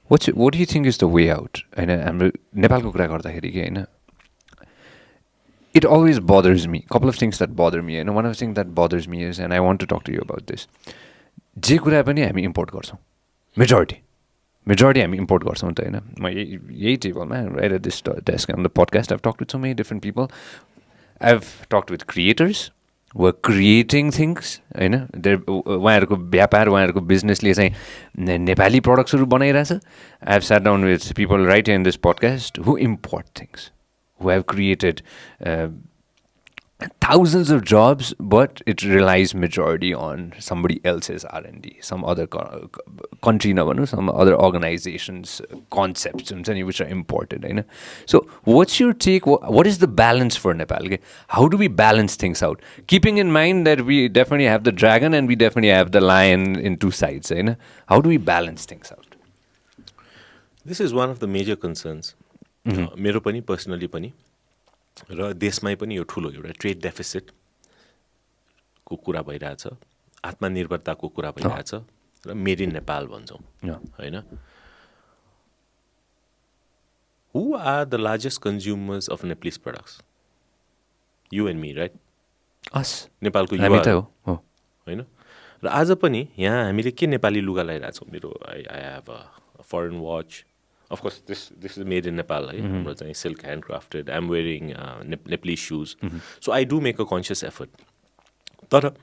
What do you think is the way out? होइन हाम्रो नेपालको कुरा गर्दाखेरि कि होइन it always bothers me. Couple of things that bother me. And one of the things that bothers me is, and I want to talk to you about this. जे कुरा पनि हामी इम्पोर्ट गर्छौँ मेजोरिटी हामी इम्पोर्ट गर्छौँ त होइन म यही टेबलमा right at this desk on the podcast I've talk to so many different people I have talked with creators were creating things होइन उहाँहरूको व्यापार उहाँहरूको बिजनेसले चाहिँ नेपाली प्रडक्ट्सहरू बनाइरहेछ I have sat down with people right in this podcast who import things who have created thousands of jobs, but it relies majority on somebody else's R&D, some other country, some other organizations' concepts, which are imported. So, what's your take? What is the balance for Nepal? How do we balance things out? Keeping in mind that we definitely have the dragon and we definitely have the lion in two sides. How do we balance things out? This is one of the major concerns. मेरो पनि personally पनि र देशमै पनि यो ठुलो एउटा trade डेफिसिटको कुरा भइरहेछ आत्मनिर्भरताको कुरा भइरहेछ र मेड इन नेपाल भन्छौँ होइन who are the largest consumers of Nepalese products you and me right us नेपालको युवा हो होइन र आज पनि यहाँ हामीले के नेपाली लुगा लगाइरहेछौँ मेरो I have a foreign watch Of course, this is made in Nepal. Right? Silk handcrafted. I'm wearing Nepalese shoes. So I do make a conscious effort. But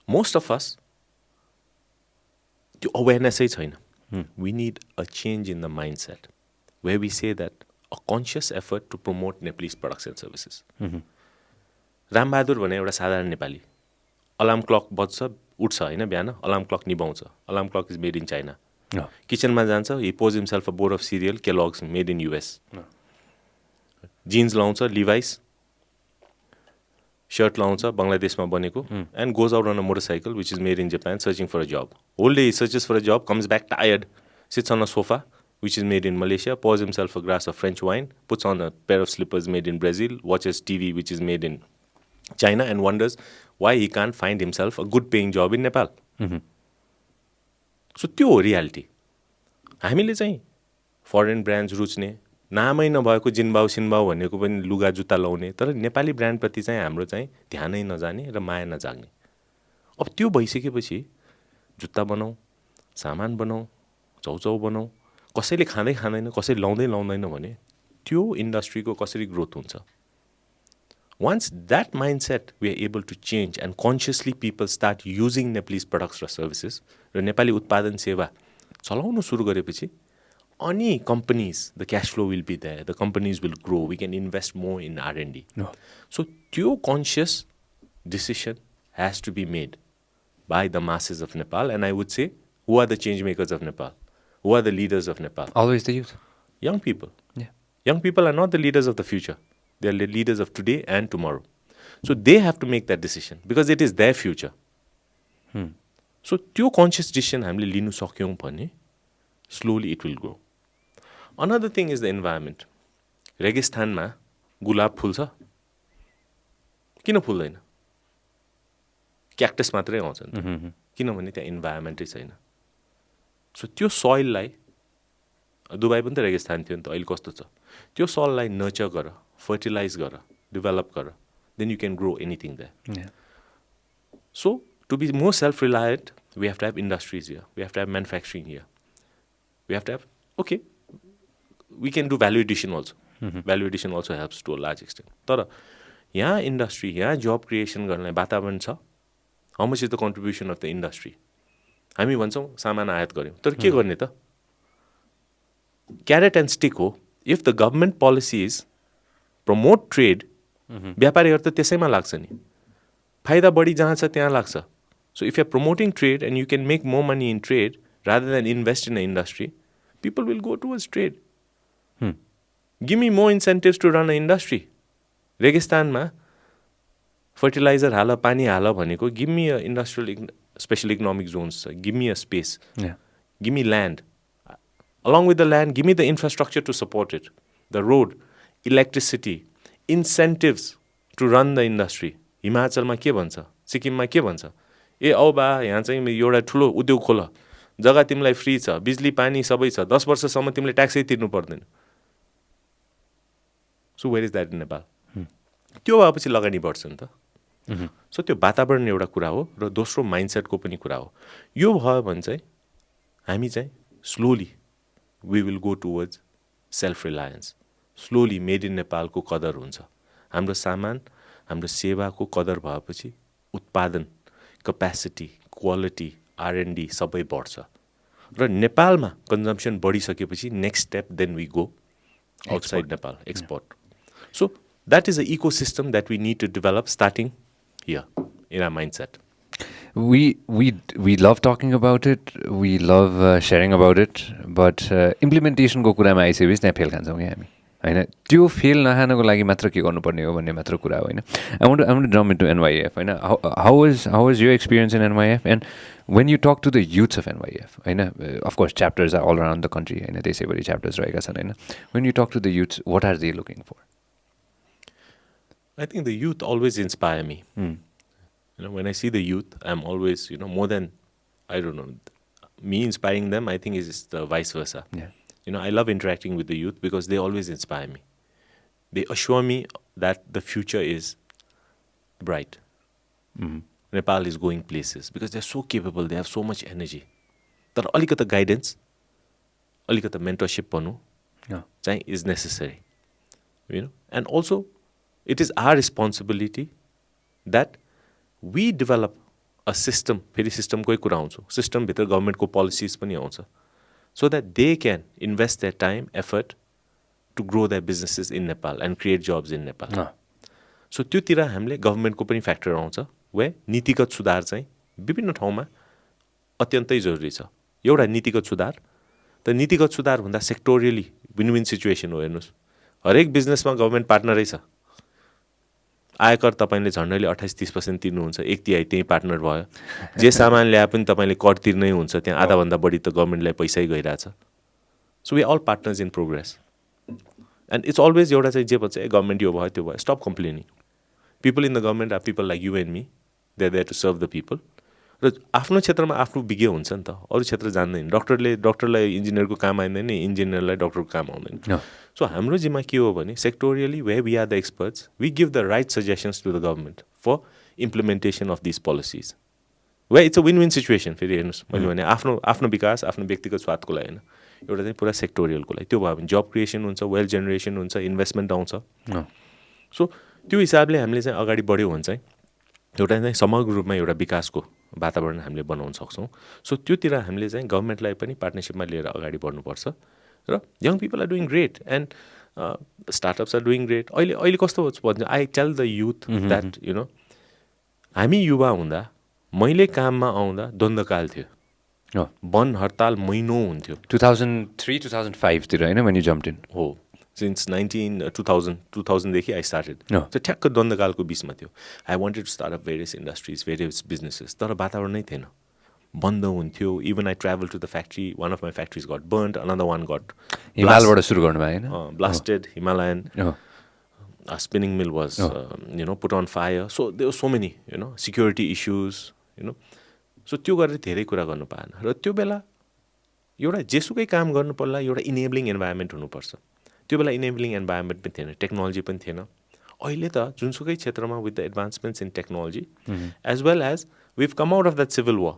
most of us, the awareness is we need a change in the mindset where we say that a conscious effort to promote Nepalese products and services. Ram Bahadur भने एउटा साधारण Nepali alarm clock बज्छ उठ्छ होइन बिहान alarm clock निभाउँछ alarm clock is made in China किचनमा जान्छ he pours himself a bowl of cereal Kellogg's made in US jeans लाउँछ लिभाइस शर्ट लाउँछ बङ्गलादेशमा बनेको and goes out on a motorcycle which is made in Japan searching for a job whole day searches for a job comes back tired sits on a sofa which is made in Malaysia, pours himself a glass of French wine, puts on a pair of slippers made in Brazil, watches TV which is made in China and wonders why he can't find himself a good paying job in Nepal. So त्यो हो reality हामीले चाहिँ foreign brands रुच्ने नामै नभएको जिनबाउ सिनबाउ भनेको पनि लुगा जुत्ता लाउने तर नेपाली ब्रान्डप्रति चाहिँ हाम्रो चाहिँ ध्यानै नजाने र माया नजाग्ने अब त्यो भइसकेपछि जुत्ता बनाऊ सामान बनाऊ चौचौ बनाऊ कसैले खाँदैन कसैले लाउँदैन भने त्यो इन्डस्ट्रीको कसरी ग्रोथ हुन्छ Once that mindset we are able to change and consciously people start using Nepalese products or services, र नेपाली उत्पादन सेवा चलाउन सुरु गरेपछि अनि companies, the cash flow will be there, the companies will grow, we can invest more in R&D. So त्यो conscious decision has to be made by the masses of Nepal, and I would say, who are the change makers of Nepal? Who are the leaders of Nepal? Always the youth. Young people. Yeah. Young people are not the leaders of the future. They are the leaders of today and tomorrow. So they have to make that decision because it is their future. So त्यो conscious decision हामीले लिनु सक्यौं भने slowly it will grow. Another thing is the environment. रेगिस्तानमा गुलाब फुल्छ किन फुल्दैन cactus मात्रै आउँछ नि किनभने त्यहाँ इन्भाइरोमेन्टै छैन सो त्यो सोइललाई दुबई पनि त रेगिस्तान थियो नि त अहिले कस्तो छ त्यो सोइललाई नर्चर गर फर्टिलाइज गर डेभलप गर then you can grow anything there so to be more self reliant we have to have industries here we have to have manufacturing here we have to have okay we can do value addition also value addition also helps to a large extent तर यहाँ industry यहाँ जब creation गर्नलाई वातावरण छ how much is the contribution of the industry हामी भन्छौँ सामान आयात गऱ्यौँ तर के गर्ने त क्यारेट एन्ड स्टिक हो if the government policies promote trade व्यापारीहरू त त्यसैमा लाग्छ नि फाइदा बढी जहाँ छ त्यहाँ लाग्छ so if you are promoting trade and you can make more money in trade rather than invest in a industry people will go towards trade give me more incentives to run a industry रेगिस्तानमा fertiliser हाल पानी हाल भनेको give me a industrial special economic zones छ give me a space give me land along with the land give me the infrastructure to support it the road electricity incentives to run the industry हिमाचलमा के भन्छ सिक्किममा के भन्छ ए औ बा यहाँ चाहिँ एउटा ठुलो उद्योग खोल जग्गा तिमीलाई फ्री छ, बिजुली पानी सबै छ, 10 वर्षसम्म तिमीले ट्याक्सै तिर्नु पर्दैन. So where is that in Nepal? त्यो भएपछि लगानी बढ्छ नि त. सो त्यो वातावरण एउटा कुरा हो र दोस्रो माइन्डसेटको पनि कुरा हो. यो भयो भने चाहिँ हामी चाहिँ slowly we will go towards self reliance. Slowly made in नेपालको कदर हुन्छ. हाम्रो सामान, हाम्रो सेवाको कदर भएपछि उत्पादन, क्यापेसिटी, क्वालिटी, R&D सबै बढ्छ. र नेपालमा कन्जम्सन बढिसकेपछि next step then we go outside Nepal, export. So that is an ecosystem that we need to develop starting here in our mindset. We love talking about it. We love sharing about it. But implementation को कुरामा आइसकेपछि त्यहाँ fail खान्छौँ क्या हामी, होइन? त्यो fail नखानको लागि मात्र के गर्नुपर्ने हो भन्ने मात्र कुरा हो, होइन? I want to jump into NYF, होइन? How was your experience in NYF? And when you talk to the youths of NYF, होइन? Of course chapters are all around the country, होइन? त्यसैभरि chapters रहेका छन्, होइन? When you talk to the youths, what are they looking for? I think the youth always inspire me. When I see the youth, I'm always, more than, I don't know, me inspiring them, I think is the vice versa. Yeah. I love interacting with the youth because they always inspire me. They assure me that the future is bright. Nepal is going places because they're so capable, they have so much energy. तर अलिकता guidance, अलिकता mentorship पनु चाहिँ is necessary. And also, it is our responsibility that we develop a system. फेरि सिस्टमकै कुरा आउँछ. सिस्टमभित्र गभर्मेन्टको policies पनि आउँछ. So that they can invest their time, effort to grow their businesses in Nepal and create jobs in Nepal. So त्योतिर हामीले गभर्मेन्टको पनि factor आउँछ. वे नीतिगत सुधार चाहिँ विभिन्न ठाउँमा अत्यन्तै जरुरी छ. एउटा नीतिगत सुधार, त नीतिगत सुधार भन्दा सेक्टोरियली विन विन सिचुएसन हो. हेर्नुहोस्, हरेक बिजनेसमा गभर्मेन्ट पार्टनरै छ. आयकर तपाईँले झन्डैले 28-30% तिर्नुहुन्छ, 1/3 त्यही पार्टनर भयो. जे सामान ल्याए पनि तपाईँले कर तिर्नै हुन्छ, त्यहाँ आधाभन्दा बढी त गभर्मेन्टलाई पैसै गइरहेछ. So we all partners in progress. And it's always एउटा चाहिँ जे भन्छ गभर्मेन्ट यो भयो त्यो भयो, stop complaining. People in the government are people like you and me. They are there to serve the people. र आफ्नो क्षेत्रमा आफ्नो विज्ञ हुन्छ नि त, अरू क्षेत्र जान्दैन. डक्टरलाई इन्जिनियरको काम आउँदैन, इन्जिनियरलाई डक्टरको काम आउँदैन. सो हाम्रो जिम्मा के हो भने sectorally way we are the experts, we give the right suggestions to the government for implementation of this policies. Way it's a win win situation. फेरि हेर्नुहोस्, मैले भने आफ्नो विकास, आफ्नो व्यक्तिगत स्वादको लागि होइन, एउटा चाहिँ पुरा सेक्टोरियलको लागि. त्यो भयो भने जब क्रिएसन हुन्छ, वेल्थ जेनेरेसन हुन्छ, इन्भेस्टमेन्ट आउँछ. सो त्यो हिसाबले हामीले चाहिँ अगाडि बढ्यो भने चाहिँ एउटा चाहिँ समग्र रूपमा एउटा विकासको वातावरण हामीले बनाउन सक्छौँ. सो त्योतिर हामीले चाहिँ गभर्मेन्टलाई पनि पार्टनरसिपमा लिएर अगाडि बढ्नुपर्छ. र young people are doing great and startups are doing great. अहिले कस्तो भन्छ, I tell the youth that हामी युवा हुँदा मैले काममा आउँदा द्वन्द्वकाल थियो, वन हडताल महिनौ हुन्थ्यो. 2003-2005 तिर होइन, when you jumped in? हो, सिन्स 2000 देखि आई स्टार्टेड. त्यो ठ्याक्क द्वन्द्वकालको बिचमा थियो. I wanted to start up various industries, various businesses, तर वातावरणै थिएन, बन्द हुन्थ्यो. Even I travel to the factory, one of my factories got burned, another one got हिमालबाट सुरु गर्नुभयो होइन, blasted. Himalayan spinning mill was put on fire. So there were so many security issues. So त्यो गरेर धेरै कुरा गर्नु पाएन. र त्यो बेला एउटा जेसुकै काम गर्नु पर्ला एउटा इनेबलिङ इन्भाइरोमेन्ट हुनुपर्छ. त्यो बेला इनेबलिङ इन्भाइरोमेन्ट पनि थिएन, टेक्नोलोजी पनि थिएन. अहिले त जुनसुकै क्षेत्रमा with the advancements in technology as well as we come out of that civil war,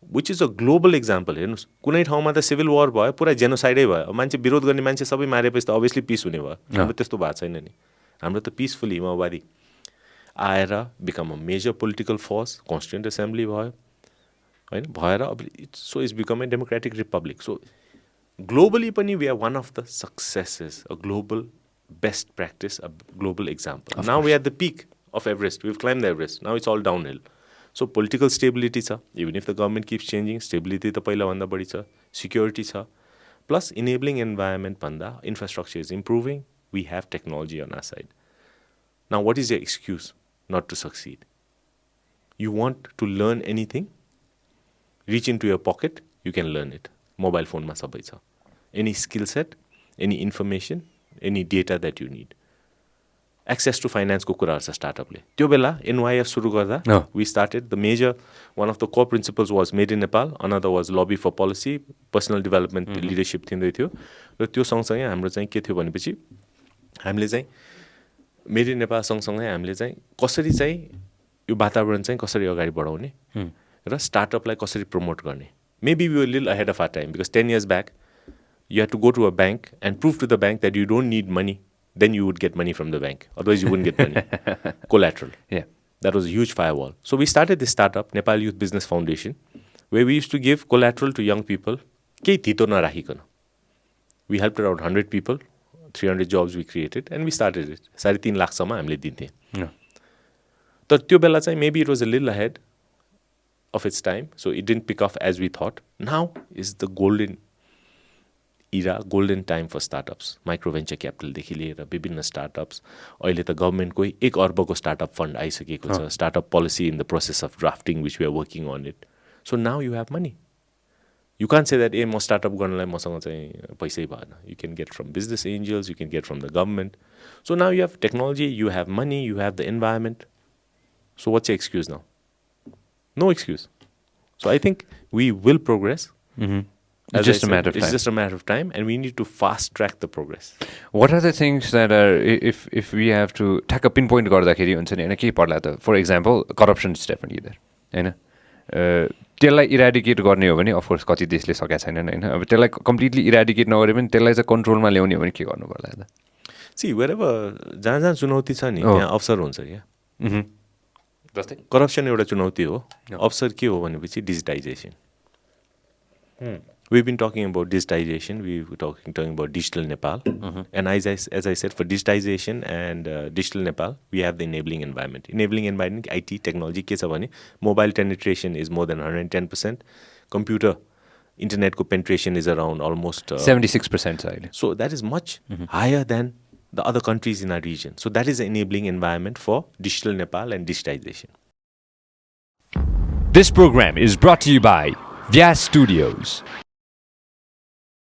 which is a global example. हेर्नुहोस्, कुनै ठाउँमा त सिभिल वार भयो, पुरा जेनोसाइडै भयो, मान्छे विरोध गर्ने मान्छे सबै मारेपछि त अभियसली पिस हुने भयो. हाम्रो त्यस्तो भएको छैन नि. हाम्रो त पिसफुली माओवादी आएर become a major political force, constituent assembly भयो होइन, भएर अब so is become a democratic republic. So globally पनि we are one of the successes, a global best practice, a global example. Now we are the peak of Everest, we climb the Everest, now it's all downhill. So political stability छ, even if the government keeps changing, stability त पहिलाभन्दा बढी छ, security छ, plus enabling environment भन्दा infrastructure is improving, we have technology on our side. Now what is your excuse not to succeed? You want to learn anything, reach into your pocket, you can learn it. Mobile फोनमा सबै छ. Any skill set, any information, any data that you need. Access to फाइनेन्सको कुराहरू छ स्टार्टअपले त्यो बेला NYF सुरु गर्दा we started the major one of the core principles was made in Nepal another was lobby for policy personal development leadership थिँदै थियो र त्यो सँगसँगै हाम्रो चाहिँ के थियो भनेपछि हामीले चाहिँ मेड इन नेपाल सँगसँगै हामीले चाहिँ कसरी चाहिँ यो वातावरण चाहिँ कसरी अगाडि बढाउने र स्टार्टअपलाई कसरी प्रमोट गर्ने maybe we were little ahead of our time because 10 years back you have to go to a bank and prove to the bank that you don't need money, then you would get money from the bank. Otherwise, you wouldn't get money. Collateral. Yeah. That was a huge firewall. So we started this startup, Nepal Youth Business Foundation, where we used to give collateral to young people. Kehi thito narahikana. We helped around 100 people, 300 jobs we created, and we started it. 3.5 lakh सम्म हामीले दिन्थे. तर त्यो बेला चाहिँ maybe it was a little ahead of its time, so it didn't pick up as we thought. Now is the golden time for startups micro venture क्यापिटलदेखि लिएर विभिन्न स्टार्टअप्स अहिले त गभर्मेन्टकै 1 अर्बको स्टार्टअप फन्ड आइसकेको छ startup policy in the process of drafting which we are working on it so now you have money you can say that म startup गर्नलाई मसँग चाहिँ पैसै भएन you can get from business angels you can get from the government so now you have technology you have money you have the environment so what's excuse now no excuse so I think we will progress It's just a matter of time. It's just a matter of time, and we need to fast track the progress. What are the things that are, if we have to tack a pinpoint गर्दाखेरि हुन्छ नि होइन केही पर्ला त for example corruption is definitely there होइन त्यसलाई eradicate गर्ने हो भने अफकोर्स कति देशले सकेका छैनन् होइन अब त्यसलाई कम्प्लिटली इराडिकेट नगरे पनि त्यसलाई चाहिँ कन्ट्रोलमा ल्याउने हो भने के गर्नु पर्ला त सी वेयरएभर जहाँ जहाँ चुनौती छ नि त्यहाँ अवसर हुन्छ क्या जस्तै करप्सन एउटा चुनौती हो अवसर के हो भनेपछि digitisation We've been talking about digitization. We've talking about digital Nepal. And as I said, for digitization and digital Nepal, we have the enabling environment. Enabling environment, IT, technology, ke cha bhane, mobile penetration is more than 110%. Computer, internet ko penetration is around almost 76%. So that is much higher than the other countries in our region. So that is the enabling environment for digital Nepal and digitization. This program is brought to you by Vyas Studios.